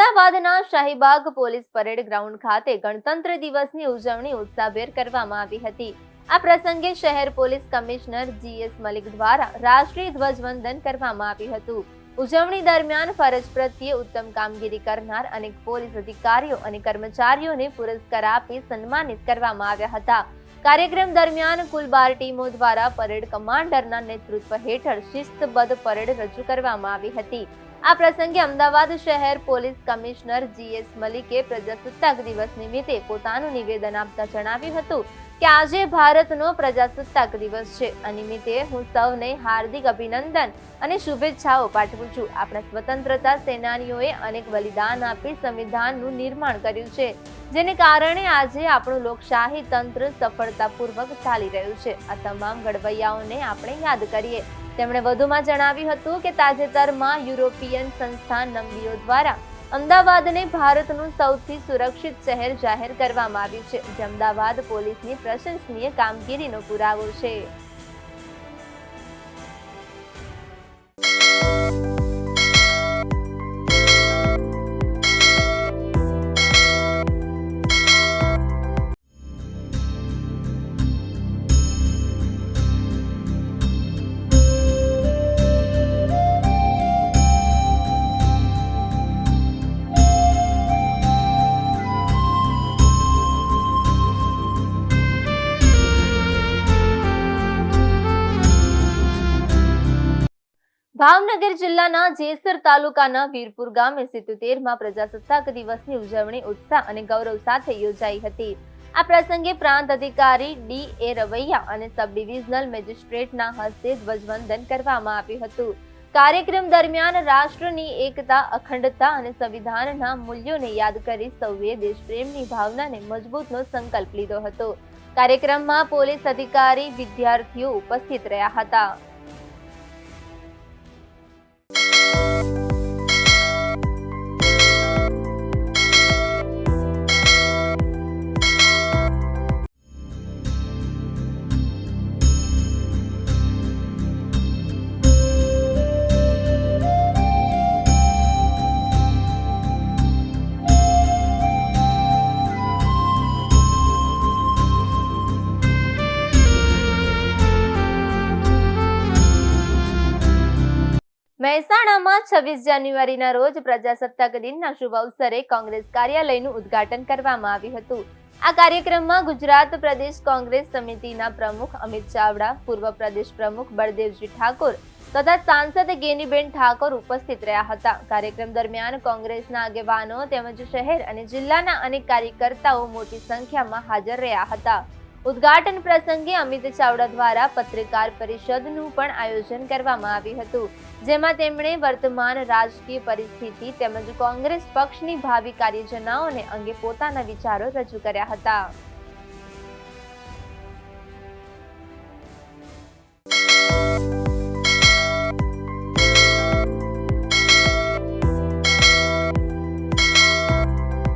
અમદાવાદના Shahibaug police parade ground ખાતે ગણતંત્ર દિવસની ઉજવણી ઉત્સાહભેર કરવામાં આવી હતી। આ પ્રસંગે શહેર પોલીસ કમિશનર GS મલિક દ્વારા રાષ્ટ્રીય ધ્વજવંદન કરવામાં આવ્યું હતું। ઉજવણી દરમિયાન ફરજ પ્રત્યે ઉત્તમ કામગીરી કરનાર અનેક પોલીસ અધિકારીઓ અને કર્મચારીઓને પુરસ્કાર આપી સન્માનિત કરવામાં આવ્યા હતા। કાર્યક્રમ દરમિયાન કુલ 12 ટીમો દ્વારા પરેડ કમાન્ડરના નેતૃત્વ હેઠળ શિસ્તબદ્ધ પરેડ રજૂ કરવામાં આવી હતી। આ પ્રસંગે અમદાવાદ શહેર પોલીસ કમિશનર GS મલિકે પ્રજાસત્તાક દિવસ નિમિત્તે પોતાનું નિવેદન આપતા જણાવ્યું હતું કે આજે ભારતનો પ્રજાસત્તાક દિવસ છે। આ નિમિત્તે હું સૌને હાર્દિક અભિનંદન અને શુભેચ્છાઓ પાઠવું છું। આપણા સ્વતંત્રતા સેનાનીઓએ અનેક બલિદાન આપી સંવિધાનનું નિર્માણ કર્યું છે, જેને કારણે આજે આપણું લોકશાહી તંત્ર સફળતાપૂર્વક ચાલી રહ્યું છે। આ તમામ ઘડવૈયાઓને આપણે યાદ કરીએ। તેમણે વધુમાં જણાવ્યું હતું કે તાજેતરમાં યુરોપિયન સંસ્થા નમ્બીઓ દ્વારા અમદાવાદને ભારતનું સૌથી સુરક્ષિત શહેર જાહેર કરવામાં આવ્યું છે, જે અમદાવાદ પોલીસની પ્રશંસનીય કામગીરીનો પુરાવો છે। ભાવનગર જિલ્લાના જેસર તાલુકાના વીરપુર ગામે 77મા પ્રજાસત્તાક દિવસની ઉજવણી ઉત્સાહ અને ગૌરવ સાથે યોજાઈ હતી। આ પ્રસંગે પ્રાંત અધિકારી DA રવૈયા અને સબ ડિવિઝનલ મેજિસ્ટ્રેટના હસ્તે ધ્વજવંદન કરવામાં આવ્યું હતું। કાર્યક્રમ દરમિયાન રાષ્ટ્રની એકતા, અખંડતા અને સંવિધાનના મૂલ્યોને યાદ કરી સૌએ દેશપ્રેમની ભાવનાને મજબૂતનો સંકલ્પ લીધો હતો। કાર્યક્રમમાં પોલીસ અધિકારી, વિદ્યાર્થીઓ ઉપસ્થિત રહ્યા હતા। મહેસાણામાં 26 જાન્યુઆરીના રોજ પ્રજાસત્તાક દિનના શુભ અવસરે કોંગ્રેસ કાર્યાલયનું ઉદ્ઘાટન કરવામાં આવ્યું હતું। આ કાર્યક્રમમાં ગુજરાત પ્રદેશ કોંગ્રેસ સમિતિના પ્રમુખ અમિત ચાવડા, પૂર્વ પ્રદેશ પ્રમુખ બળદેવજી ઠાકોર તથા સાંસદ ગેનીબેન ઠાકોર ઉપસ્થિત રહ્યા હતા। કાર્યક્રમ દરમિયાન કોંગ્રેસના આગેવાનો તેમજ શહેર અને જિલ્લાના અનેક કાર્યકર્તાઓ મોટી સંખ્યામાં હાજર રહ્યા હતા। ઉદ્ઘાટન પ્રસંગે અમિત ચાવડા દ્વારા પત્રકાર પરિષદનું પણ આયોજન કરવામાં આવ્યું હતું, જેમાં તેમણે વર્તમાન રાજકીય પરિસ્થિતિ તેમજ કોંગ્રેસ પક્ષની ભાવિ કાર્યયોજનાઓને અંગે પોતાના વિચારો રજૂ કર્યા હતા।